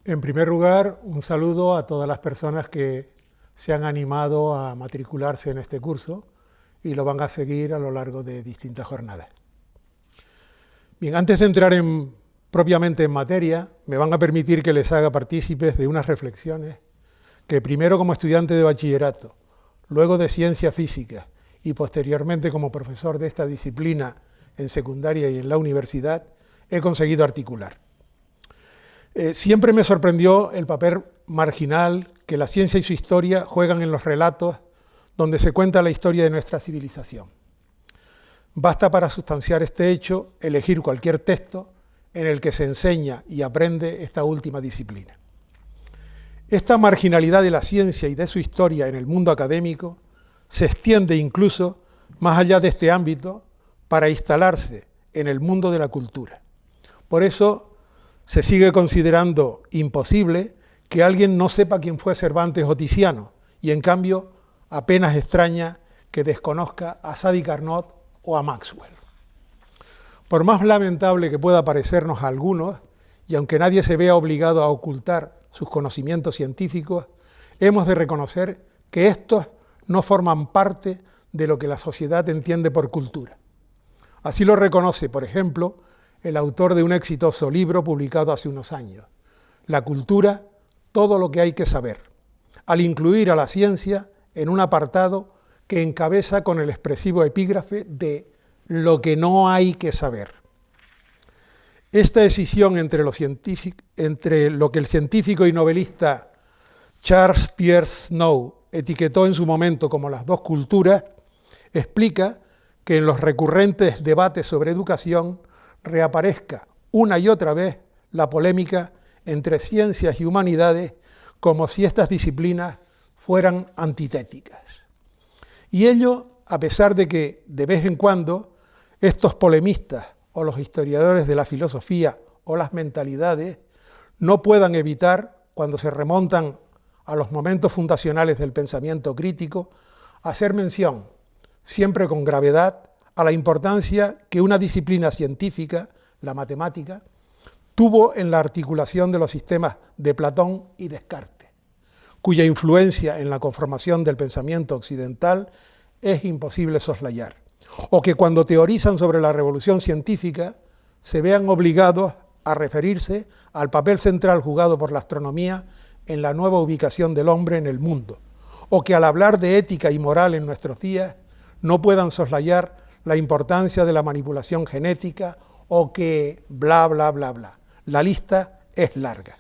En primer lugar, un saludo a todas las personas que se han animado a matricularse en este curso y lo van a seguir a lo largo de distintas jornadas. Bien, antes de entrar propiamente en materia, me van a permitir que les haga partícipes de unas reflexiones que primero como estudiante de bachillerato, luego de ciencia física y posteriormente como profesor de esta disciplina en secundaria y en la universidad, he conseguido articular. Siempre me sorprendió el papel marginal que la ciencia y su historia juegan en los relatos donde se cuenta la historia de nuestra civilización. Basta para sustanciar este hecho elegir cualquier texto en el que se enseña y aprende esta última disciplina. Esta marginalidad de la ciencia y de su historia en el mundo académico se extiende incluso más allá de este ámbito para instalarse en el mundo de la cultura. Por eso se sigue considerando imposible que alguien no sepa quién fue Cervantes o Tiziano, y en cambio apenas extraña que desconozca a Sadi Carnot o a Maxwell. Por más lamentable que pueda parecernos a algunos, y aunque nadie se vea obligado a ocultar sus conocimientos científicos, hemos de reconocer que estos no forman parte de lo que la sociedad entiende por cultura. Así lo reconoce, por ejemplo, el autor de un exitoso libro publicado hace unos años, La cultura, todo lo que hay que saber, al incluir a la ciencia en un apartado que encabeza con el expresivo epígrafe de lo que no hay que saber. Esta escisión entre lo que el científico y novelista Charles Peirce Snow etiquetó en su momento como las dos culturas, explica que en los recurrentes debates sobre educación reaparezca una y otra vez la polémica entre ciencias y humanidades como si estas disciplinas fueran antitéticas. Y ello a pesar de que, de vez en cuando, estos polemistas o los historiadores de la filosofía o las mentalidades no puedan evitar, cuando se remontan a los momentos fundacionales del pensamiento crítico, hacer mención, siempre con gravedad, a la importancia que una disciplina científica, la matemática, tuvo en la articulación de los sistemas de Platón y Descartes, cuya influencia en la conformación del pensamiento occidental es imposible soslayar, o que cuando teorizan sobre la revolución científica se vean obligados a referirse al papel central jugado por la astronomía en la nueva ubicación del hombre en el mundo, o que al hablar de ética y moral en nuestros días no puedan soslayar la importancia de la manipulación genética o que bla, bla, bla, bla. La lista es larga.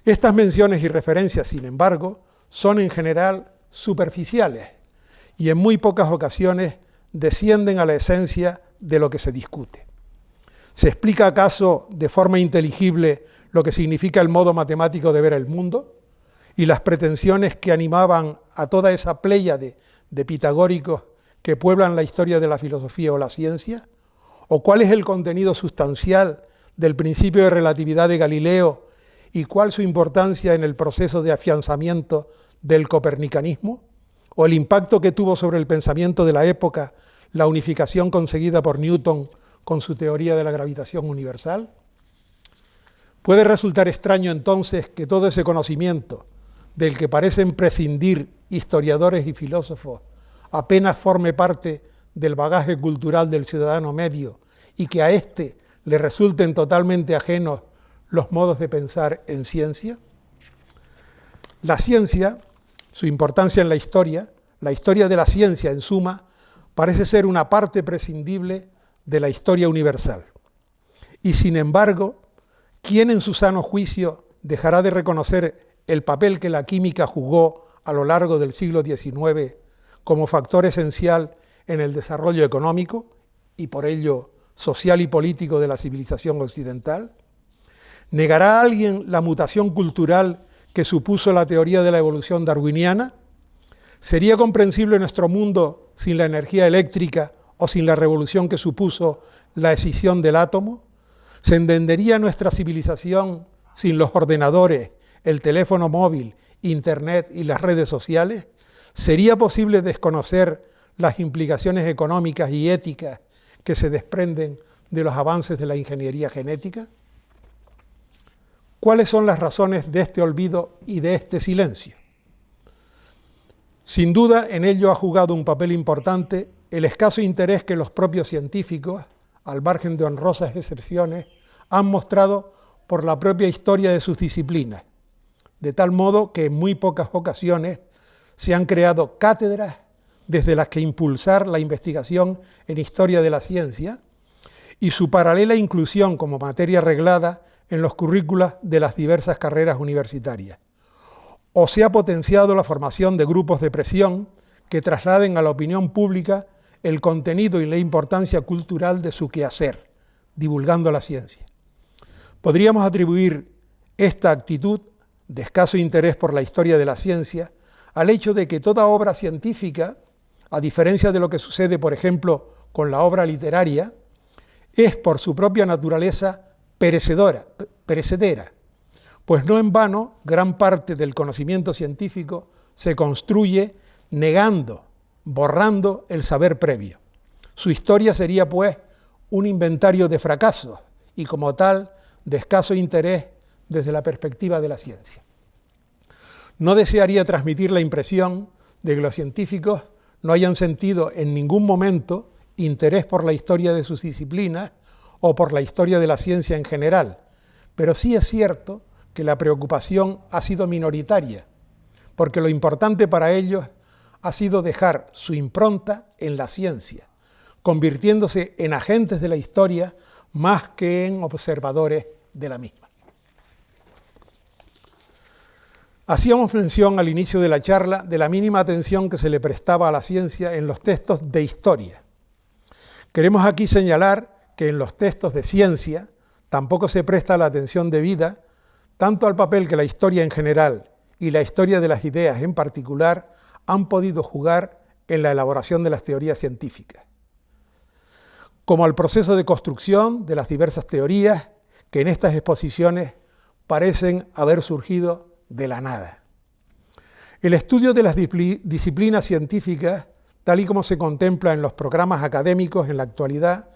Estas menciones y referencias, sin embargo, son en general superficiales y en muy pocas ocasiones descienden a la esencia de lo que se discute. ¿Se explica acaso de forma inteligible lo que significa el modo matemático de ver el mundo y las pretensiones que animaban a toda esa pléyade de pitagóricos que pueblan la historia de la filosofía o la ciencia? ¿O cuál es el contenido sustancial del principio de relatividad de Galileo y cuál su importancia en el proceso de afianzamiento del copernicanismo? ¿O el impacto que tuvo sobre el pensamiento de la época la unificación conseguida por Newton con su teoría de la gravitación universal? Puede resultar extraño entonces que todo ese conocimiento del que parecen prescindir historiadores y filósofos apenas forme parte del bagaje cultural del ciudadano medio y que a éste le resulten totalmente ajenos los modos de pensar en ciencia. La ciencia, su importancia en la historia de la ciencia en suma, parece ser una parte prescindible de la historia universal. Y sin embargo, ¿quién en su sano juicio dejará de reconocer el papel que la química jugó a lo largo del siglo XIX como factor esencial en el desarrollo económico y por ello social y político de la civilización occidental? ¿Negará alguien la mutación cultural que supuso la teoría de la evolución darwiniana? ¿Sería comprensible nuestro mundo sin la energía eléctrica o sin la revolución que supuso la escisión del átomo? ¿Se entendería nuestra civilización sin los ordenadores, el teléfono móvil, Internet y las redes sociales? ¿Sería posible desconocer las implicaciones económicas y éticas que se desprenden de los avances de la ingeniería genética? ¿Cuáles son las razones de este olvido y de este silencio? Sin duda, en ello ha jugado un papel importante el escaso interés que los propios científicos, al margen de honrosas excepciones, han mostrado por la propia historia de sus disciplinas, de tal modo que en muy pocas ocasiones se han creado cátedras desde las que impulsar la investigación en historia de la ciencia y su paralela inclusión como materia reglada en los currículos de las diversas carreras universitarias. O se ha potenciado la formación de grupos de presión que trasladen a la opinión pública el contenido y la importancia cultural de su quehacer, divulgando la ciencia. Podríamos atribuir esta actitud de escaso interés por la historia de la ciencia al hecho de que toda obra científica, a diferencia de lo que sucede, por ejemplo, con la obra literaria, es por su propia naturaleza perecedera, pues no en vano gran parte del conocimiento científico se construye negando, borrando el saber previo. Su historia sería, pues, un inventario de fracasos y, como tal, de escaso interés desde la perspectiva de la ciencia. No desearía transmitir la impresión de que los científicos no hayan sentido en ningún momento interés por la historia de sus disciplinas o por la historia de la ciencia en general, pero sí es cierto que la preocupación ha sido minoritaria, porque lo importante para ellos ha sido dejar su impronta en la ciencia, convirtiéndose en agentes de la historia más que en observadores de la misma. Hacíamos mención al inicio de la charla de la mínima atención que se le prestaba a la ciencia en los textos de historia. Queremos aquí señalar que en los textos de ciencia tampoco se presta la atención debida tanto al papel que la historia en general y la historia de las ideas en particular han podido jugar en la elaboración de las teorías científicas, como al proceso de construcción de las diversas teorías que en estas exposiciones parecen haber surgido de la nada. El estudio de las disciplinas científicas, tal y como se contempla en los programas académicos en la actualidad,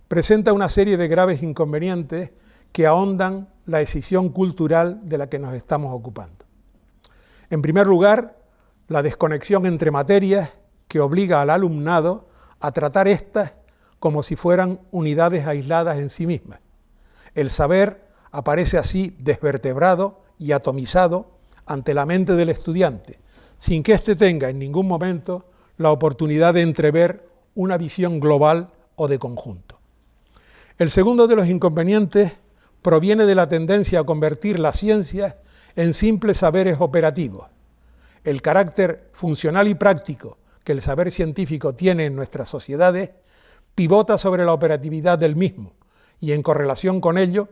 presenta una serie de graves inconvenientes que ahondan la decisión cultural de la que nos estamos ocupando. En primer lugar, la desconexión entre materias que obliga al alumnado a tratar estas como si fueran unidades aisladas en sí mismas. El saber aparece así desvertebrado y atomizado ante la mente del estudiante, sin que éste tenga en ningún momento la oportunidad de entrever una visión global o de conjunto. El segundo de los inconvenientes proviene de la tendencia a convertir las ciencias en simples saberes operativos. El carácter funcional y práctico que el saber científico tiene en nuestras sociedades pivota sobre la operatividad del mismo y en correlación con ello,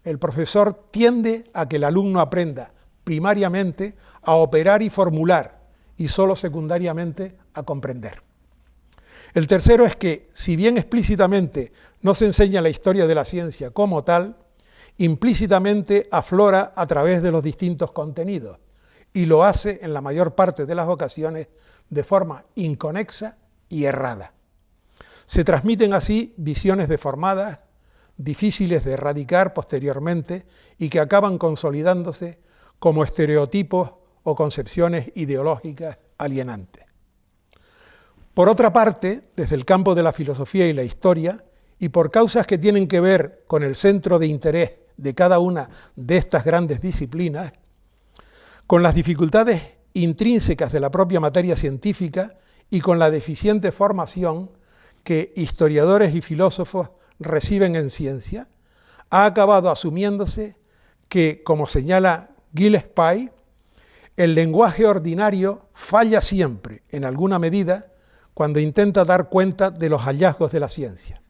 el profesor tiende a que el alumno aprenda primariamente a operar y formular y solo secundariamente a comprender. El tercero es que, si bien explícitamente no se enseña la historia de la ciencia como tal, implícitamente aflora a través de los distintos contenidos y lo hace en la mayor parte de las ocasiones de forma inconexa y errada. Se transmiten así visiones deformadas, difíciles de erradicar posteriormente y que acaban consolidándose como estereotipos o concepciones ideológicas alienantes. Por otra parte, desde el campo de la filosofía y la historia, y por causas que tienen que ver con el centro de interés de cada una de estas grandes disciplinas, con las dificultades intrínsecas de la propia materia científica y con la deficiente formación que historiadores y filósofos reciben en ciencia, ha acabado asumiéndose que, como señala Gillespie, el lenguaje ordinario falla siempre, en alguna medida, cuando intenta dar cuenta de los hallazgos de la ciencia.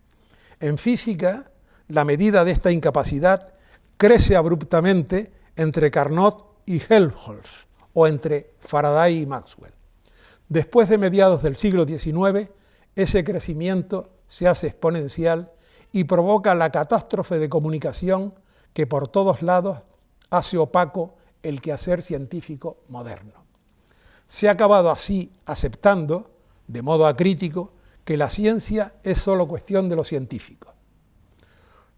En física, la medida de esta incapacidad crece abruptamente entre Carnot y Helmholtz, o entre Faraday y Maxwell. Después de mediados del siglo XIX, ese crecimiento se hace exponencial y provoca la catástrofe de comunicación que por todos lados hace opaco el quehacer científico moderno. Se ha acabado así aceptando, de modo acrítico, que la ciencia es solo cuestión de los científicos.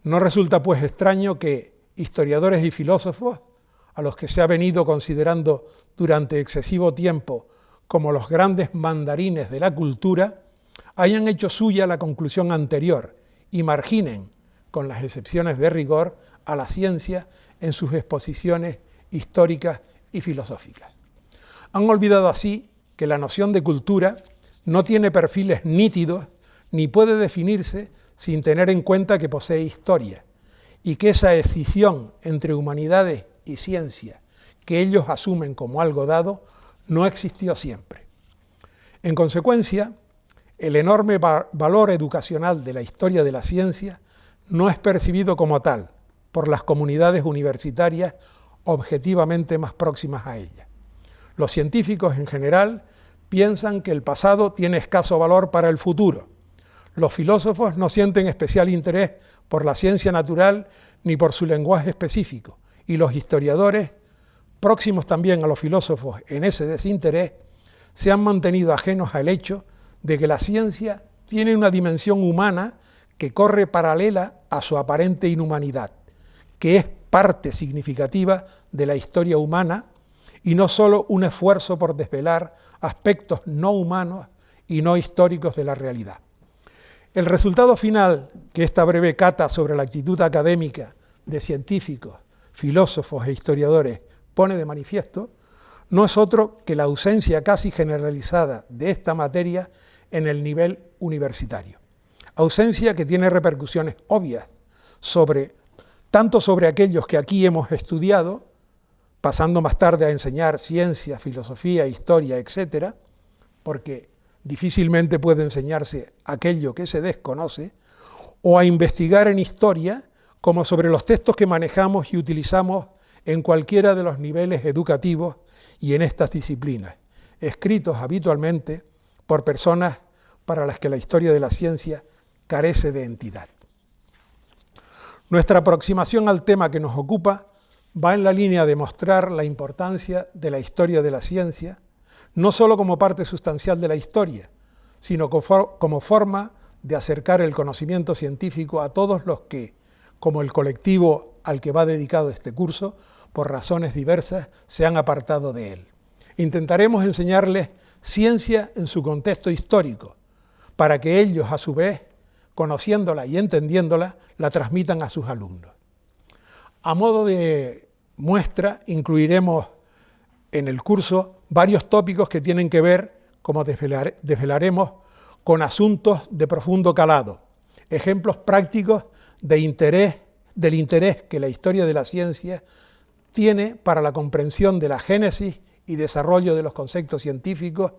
No resulta pues extraño que, historiadores y filósofos, a los que se ha venido considerando durante excesivo tiempo como los grandes mandarines de la cultura, hayan hecho suya la conclusión anterior y marginen, con las excepciones de rigor, a la ciencia en sus exposiciones históricas y filosóficas. Han olvidado así que la noción de cultura no tiene perfiles nítidos ni puede definirse sin tener en cuenta que posee historia y que esa escisión entre humanidades y ciencia que ellos asumen como algo dado no existió siempre. En consecuencia, el enorme valor educacional de la historia de la ciencia no es percibido como tal por las comunidades universitarias objetivamente más próximas a ella. Los científicos en general piensan que el pasado tiene escaso valor para el futuro. Los filósofos no sienten especial interés por la ciencia natural ni por su lenguaje específico, y los historiadores, próximos también a los filósofos en ese desinterés, se han mantenido ajenos al hecho de que la ciencia tiene una dimensión humana que corre paralela a su aparente inhumanidad, que es parte significativa de la historia humana y no solo un esfuerzo por desvelar aspectos no humanos y no históricos de la realidad. El resultado final que esta breve cata sobre la actitud académica de científicos, filósofos e historiadores pone de manifiesto no es otro que la ausencia casi generalizada de esta materia en el nivel universitario. Ausencia que tiene repercusiones obvias tanto sobre aquellos que aquí hemos estudiado, pasando más tarde a enseñar ciencia, filosofía, historia, etc., porque difícilmente puede enseñarse aquello que se desconoce, o a investigar en historia, como sobre los textos que manejamos y utilizamos en cualquiera de los niveles educativos y en estas disciplinas, escritos habitualmente por personas para las que la historia de la ciencia carece de entidad. Nuestra aproximación al tema que nos ocupa va en la línea de mostrar la importancia de la historia de la ciencia, no solo como parte sustancial de la historia, sino como forma de acercar el conocimiento científico a todos los que, como el colectivo al que va dedicado este curso, por razones diversas, se han apartado de él. Intentaremos enseñarles ciencia en su contexto histórico, para que ellos, a su vez, conociéndola y entendiéndola, la transmitan a sus alumnos. A modo de muestra, incluiremos en el curso varios tópicos que tienen que ver, como desvelaremos, con asuntos de profundo calado, ejemplos prácticos del interés que la historia de la ciencia tiene para la comprensión de la génesis y desarrollo de los conceptos científicos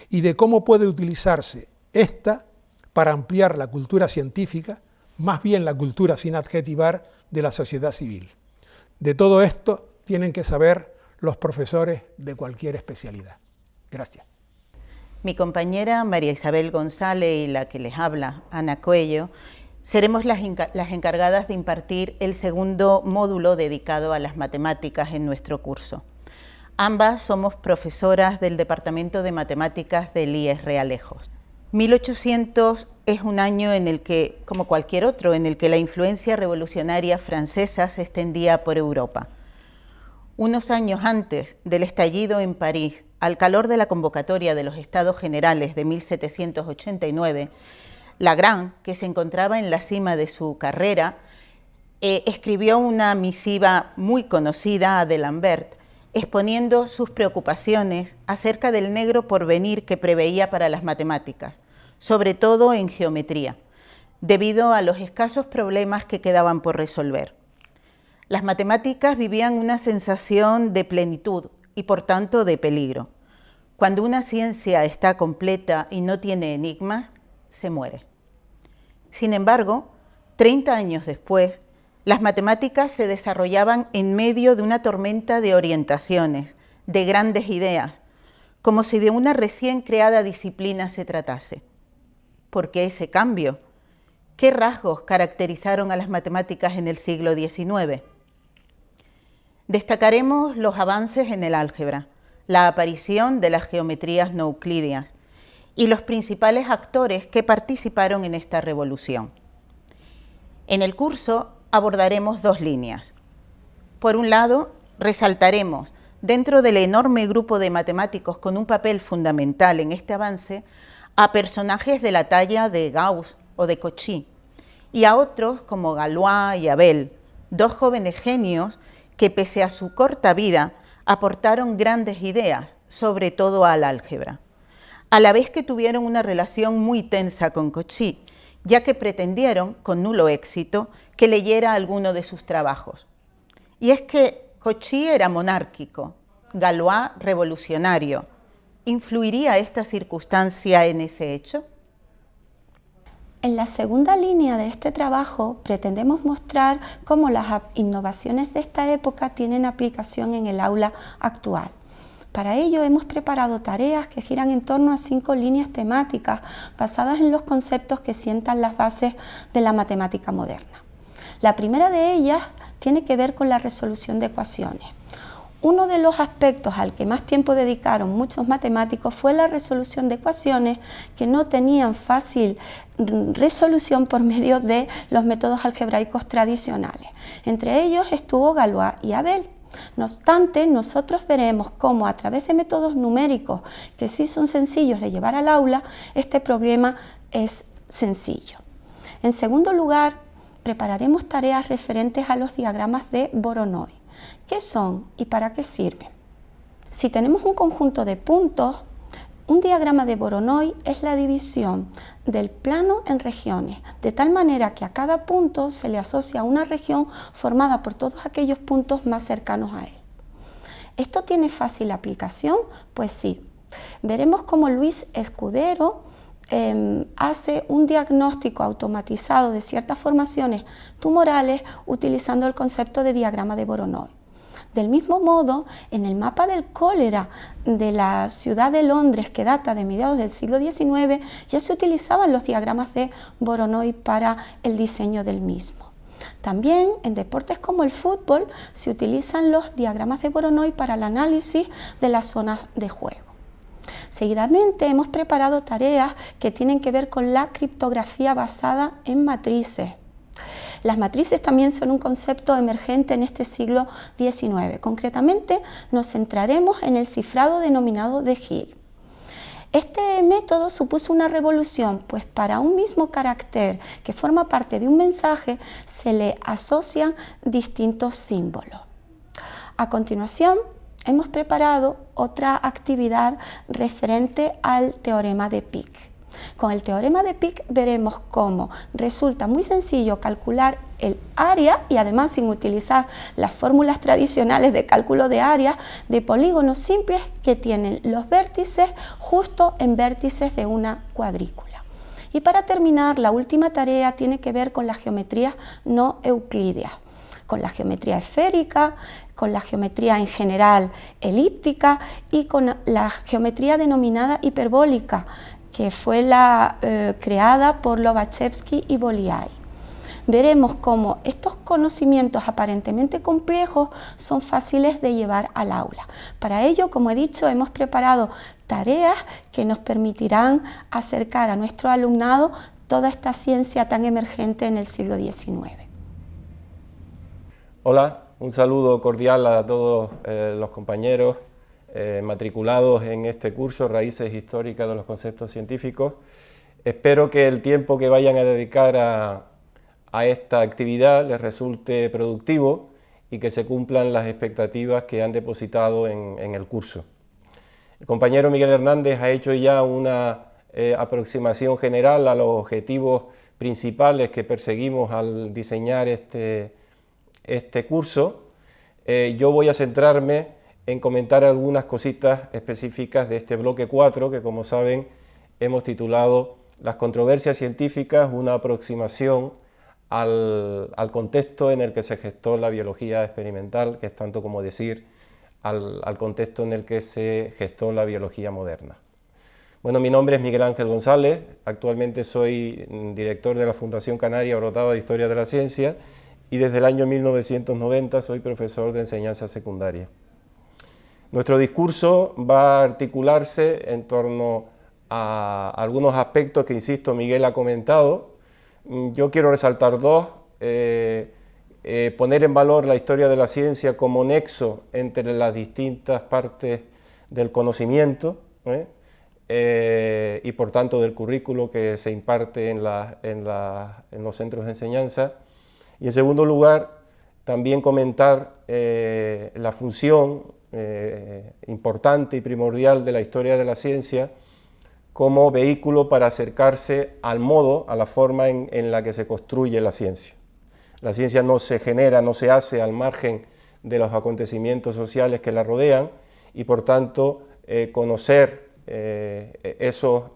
y de cómo puede utilizarse esta para ampliar la cultura científica, más bien la cultura sin adjetivar de la sociedad civil. De todo esto tienen que saber los profesores de cualquier especialidad. Gracias. Mi compañera María Isabel González y la que les habla, Ana Coello, seremos las encargadas de impartir el segundo módulo dedicado a las matemáticas en nuestro curso. Ambas somos profesoras del Departamento de Matemáticas del IES Realejos. 1800 es un año en el que, como cualquier otro, en el que la influencia revolucionaria francesa se extendía por Europa. Unos años antes del estallido en París, al calor de la convocatoria de los Estados Generales de 1789, Lagrange, que se encontraba en la cima de su carrera, escribió una misiva muy conocida a D'Alembert, exponiendo sus preocupaciones acerca del negro porvenir que preveía para las matemáticas, sobre todo en geometría, debido a los escasos problemas que quedaban por resolver. Las matemáticas vivían una sensación de plenitud y por tanto de peligro. Cuando una ciencia está completa y no tiene enigmas, se muere. Sin embargo, 30 años después, las matemáticas se desarrollaban en medio de una tormenta de orientaciones, de grandes ideas, como si de una recién creada disciplina se tratase. ¿Por qué ese cambio? ¿Qué rasgos caracterizaron a las matemáticas en el siglo XIX? Destacaremos los avances en el álgebra, la aparición de las geometrías no euclidias y los principales actores que participaron en esta revolución. En el curso abordaremos dos líneas. Por un lado, resaltaremos, dentro del enorme grupo de matemáticos con un papel fundamental en este avance, a personajes de la talla de Gauss o de Cauchy, y a otros como Galois y Abel, dos jóvenes genios que pese a su corta vida aportaron grandes ideas, sobre todo al álgebra, a la vez que tuvieron una relación muy tensa con Cauchy, ya que pretendieron, con nulo éxito, que leyera alguno de sus trabajos. Y es que Cauchy era monárquico, Galois revolucionario. ¿Influiría esta circunstancia en ese hecho? En la segunda línea de este trabajo pretendemos mostrar cómo las innovaciones de esta época tienen aplicación en el aula actual. Para ello hemos preparado tareas que giran en torno a 5 líneas temáticas basadas en los conceptos que sientan las bases de la matemática moderna. La primera de ellas tiene que ver con la resolución de ecuaciones. Uno de los aspectos al que más tiempo dedicaron muchos matemáticos fue la resolución de ecuaciones que no tenían fácil resolución por medio de los métodos algebraicos tradicionales. Entre ellos estuvo Galois y Abel. No obstante, nosotros veremos cómo a través de métodos numéricos que sí son sencillos de llevar al aula, este problema es sencillo. En segundo lugar, prepararemos tareas referentes a los diagramas de Voronoi. ¿Qué son y para qué sirven? Si tenemos un conjunto de puntos, un diagrama de Voronoi es la división del plano en regiones, de tal manera que a cada punto se le asocia una región formada por todos aquellos puntos más cercanos a él. ¿Esto tiene fácil aplicación? Pues sí. Veremos cómo Luis Escudero hace un diagnóstico automatizado de ciertas formaciones tumorales utilizando el concepto de diagrama de Voronoi. Del mismo modo, en el mapa del cólera de la ciudad de Londres, que data de mediados del siglo XIX, ya se utilizaban los diagramas de Voronoi para el diseño del mismo. También en deportes como el fútbol se utilizan los diagramas de Voronoi para el análisis de las zonas de juego. Seguidamente hemos preparado tareas que tienen que ver con la criptografía basada en matrices. Las matrices también son un concepto emergente en este siglo XIX. Concretamente, nos centraremos en el cifrado denominado de Hill. Este método supuso una revolución, pues para un mismo carácter que forma parte de un mensaje se le asocian distintos símbolos. A continuación, hemos preparado otra actividad referente al teorema de Peake. Con el teorema de Peake veremos cómo resulta muy sencillo calcular el área y además sin utilizar las fórmulas tradicionales de cálculo de área de polígonos simples que tienen los vértices justo en vértices de una cuadrícula. Y para terminar, la última tarea tiene que ver con la geometría no euclídea, con la geometría esférica, con la geometría en general elíptica y con la geometría denominada hiperbólica, que fue creada por Lobachevsky y Bolyai. Veremos cómo estos conocimientos aparentemente complejos son fáciles de llevar al aula. Para ello, como he dicho, hemos preparado tareas que nos permitirán acercar a nuestro alumnado toda esta ciencia tan emergente en el siglo XIX. Hola, un saludo cordial a todos los compañeros matriculados en este curso, Raíces Históricas de los Conceptos Científicos. Espero que el tiempo que vayan a dedicar a esta actividad les resulte productivo y que se cumplan las expectativas que han depositado en el curso. El compañero Miguel Hernández ha hecho ya una aproximación general a los objetivos principales que perseguimos al diseñar este curso. Yo voy a centrarme en comentar algunas cositas específicas de este bloque 4, que como saben hemos titulado Las controversias científicas, una aproximación al contexto en el que se gestó la biología experimental, que es tanto como decir al contexto en el que se gestó la biología moderna. Bueno, mi nombre es Miguel Ángel González, actualmente soy director de la Fundación Canaria Orotava de Historia de la Ciencia y desde el año 1990 soy profesor de enseñanza secundaria. Nuestro discurso va a articularse en torno a algunos aspectos que, insisto, Miguel ha comentado. Yo quiero resaltar dos. poner en valor la historia de la ciencia como nexo entre las distintas partes del conocimiento, y por tanto del currículo que se imparte en los centros de enseñanza. Y en segundo lugar, también comentar la función importante y primordial de la historia de la ciencia como vehículo para acercarse al modo, a la forma en la que se construye la ciencia. La ciencia no se genera, no se hace al margen de los acontecimientos sociales que la rodean, y por tanto conocer esos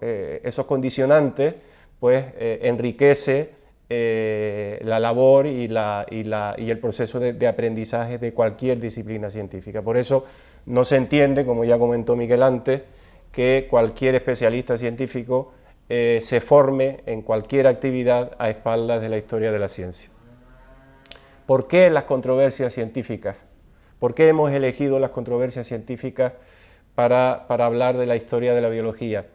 condicionantes pues enriquece la labor y el proceso de aprendizaje de cualquier disciplina científica. Por eso no se entiende, como ya comentó Miguel antes, que cualquier especialista científico se forme en cualquier actividad a espaldas de la historia de la ciencia. ¿Por qué las controversias científicas? ¿Por qué hemos elegido las controversias científicas para hablar de la historia de la biología?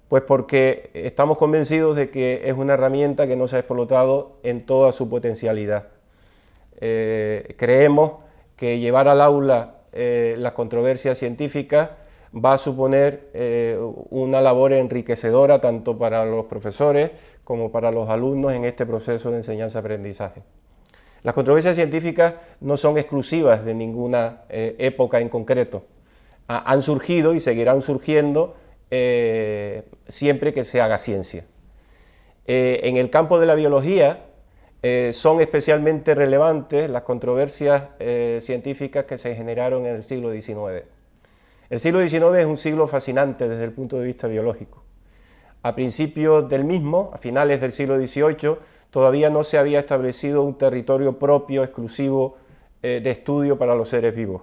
Pues porque estamos convencidos de que es una herramienta que no se ha explotado en toda su potencialidad. Creemos que llevar al aula las controversias científicas va a suponer una labor enriquecedora tanto para los profesores como para los alumnos en este proceso de enseñanza-aprendizaje. Las controversias científicas no son exclusivas de ninguna época en concreto. Han surgido y seguirán surgiendo siempre que se haga ciencia. En el campo de la biología son especialmente relevantes las controversias científicas que se generaron en el siglo XIX. El siglo XIX es un siglo fascinante desde el punto de vista biológico. A principios del mismo, a finales del siglo XVIII, todavía no se había establecido un territorio propio, exclusivo de estudio para los seres vivos.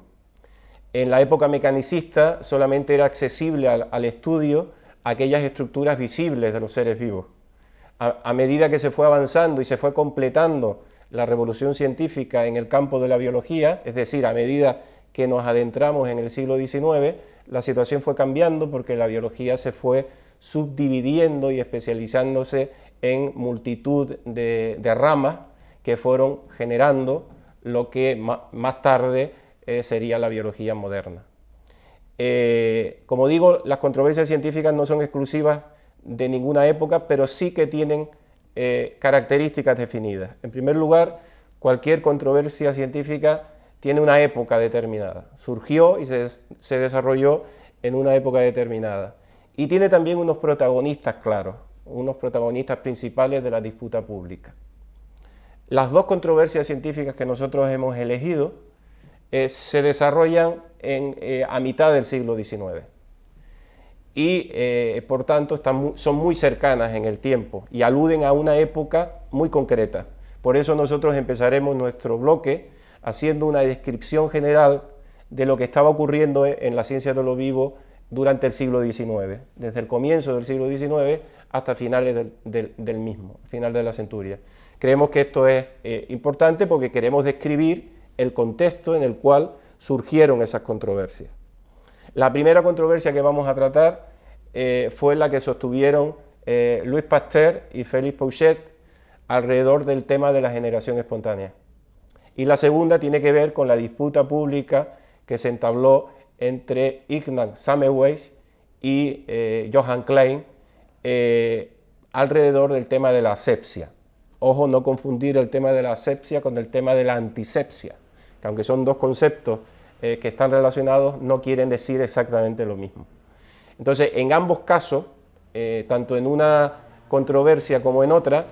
En la época mecanicista solamente era accesible al estudio aquellas estructuras visibles de los seres vivos. A medida que se fue avanzando y se fue completando la revolución científica en el campo de la biología, es decir, a medida que nos adentramos en el siglo XIX, la situación fue cambiando porque la biología se fue subdividiendo y especializándose en multitud de ramas que fueron generando lo que más tarde sería la biología moderna. Como digo, las controversias científicas no son exclusivas de ninguna época, pero sí que tienen características definidas. En primer lugar, cualquier controversia científica tiene una época determinada. Surgió y se desarrolló en una época determinada. Y tiene también unos protagonistas claros, unos protagonistas principales de la disputa pública. Las dos controversias científicas que nosotros hemos elegido se desarrollan a mitad del siglo XIX y por tanto son muy cercanas en el tiempo y aluden a una época muy concreta. Por eso nosotros empezaremos nuestro bloque haciendo una descripción general de lo que estaba ocurriendo en la ciencia de lo vivo durante el siglo XIX, desde el comienzo del siglo XIX hasta finales del mismo, final de la centuria. Creemos que esto es importante porque queremos describir el contexto en el cual surgieron esas controversias. La primera controversia que vamos a tratar fue la que sostuvieron Louis Pasteur y Félix Pouchet alrededor del tema de la generación espontánea. Y la segunda tiene que ver con la disputa pública que se entabló entre Ignaz Semmelweis y Johann Klein alrededor del tema de la asepsia. Ojo, no confundir el tema de la asepsia con el tema de la antisepsia, que aunque son dos conceptos que están relacionados, no quieren decir exactamente lo mismo. Entonces, en ambos casos, tanto en una controversia como en otra,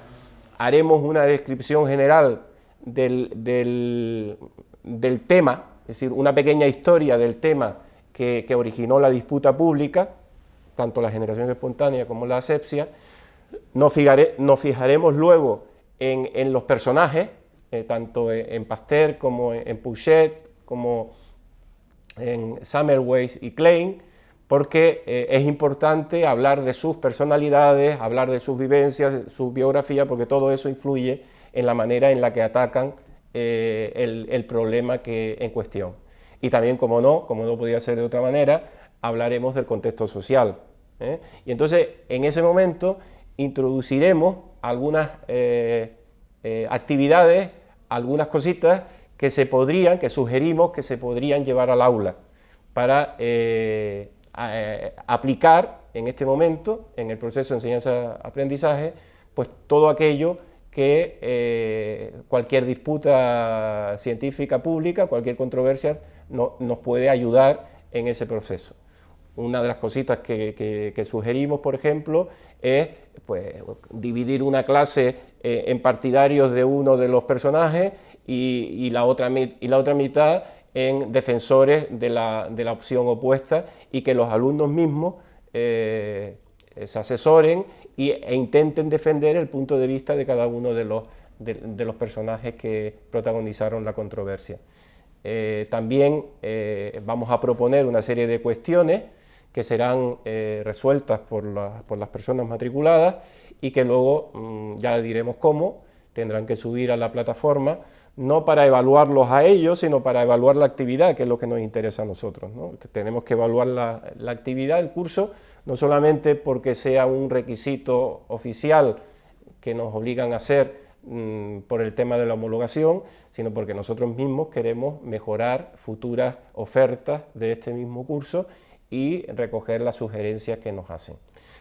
haremos una descripción general del tema, es decir, una pequeña historia del tema que originó la disputa pública, tanto la generación espontánea como la asepsia. Nos fijaremos luego en los personajes, tanto en Pasteur como en Pouchet, como en Semmelweis y Klein, porque es importante hablar de sus personalidades, hablar de sus vivencias, de su biografía, porque todo eso influye en la manera en la que atacan el problema en cuestión. Y también, como no podía ser de otra manera, hablaremos del contexto social. Y entonces, en ese momento, introduciremos algunas actividades algunas cositas que sugerimos que se podrían llevar al aula para aplicar en este momento, en el proceso de enseñanza-aprendizaje, pues todo aquello que cualquier disputa científica pública, cualquier controversia, nos puede ayudar en ese proceso. Una de las cositas que sugerimos, por ejemplo, es pues, dividir una clase en partidarios de uno de los personajes y la otra mitad en defensores de la opción opuesta, y que los alumnos mismos se asesoren e intenten defender el punto de vista de cada uno de los personajes que protagonizaron la controversia. También vamos a proponer una serie de cuestiones que serán resueltas por las personas matriculadas y que luego, ya diremos cómo, tendrán que subir a la plataforma, no para evaluarlos a ellos, sino para evaluar la actividad, que es lo que nos interesa a nosotros, ¿no? Tenemos que evaluar la actividad, el curso, no solamente porque sea un requisito oficial que nos obligan a hacer por el tema de la homologación, sino porque nosotros mismos queremos mejorar futuras ofertas de este mismo curso y recoger las sugerencias que nos hacen.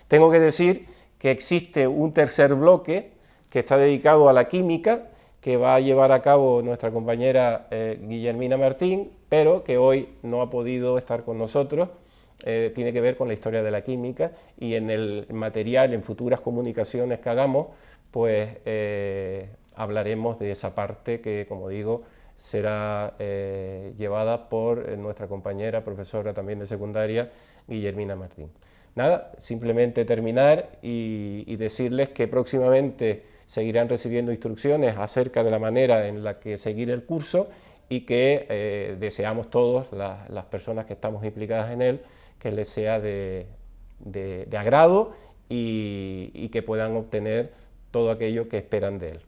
Tengo que decir que existe un tercer bloque que está dedicado a la química, que va a llevar a cabo nuestra compañera Guillermina Martín, pero que hoy no ha podido estar con nosotros. Tiene que ver con la historia de la química, y en el material, en futuras comunicaciones que hagamos, pues hablaremos de esa parte que, como digo, será llevada por nuestra compañera, profesora también de secundaria, Guillermina Martín. Nada, simplemente terminar y decirles que próximamente seguirán recibiendo instrucciones acerca de la manera en la que seguir el curso, y que deseamos todos, las personas que estamos implicadas en él, que les sea de agrado y que puedan obtener todo aquello que esperan de él.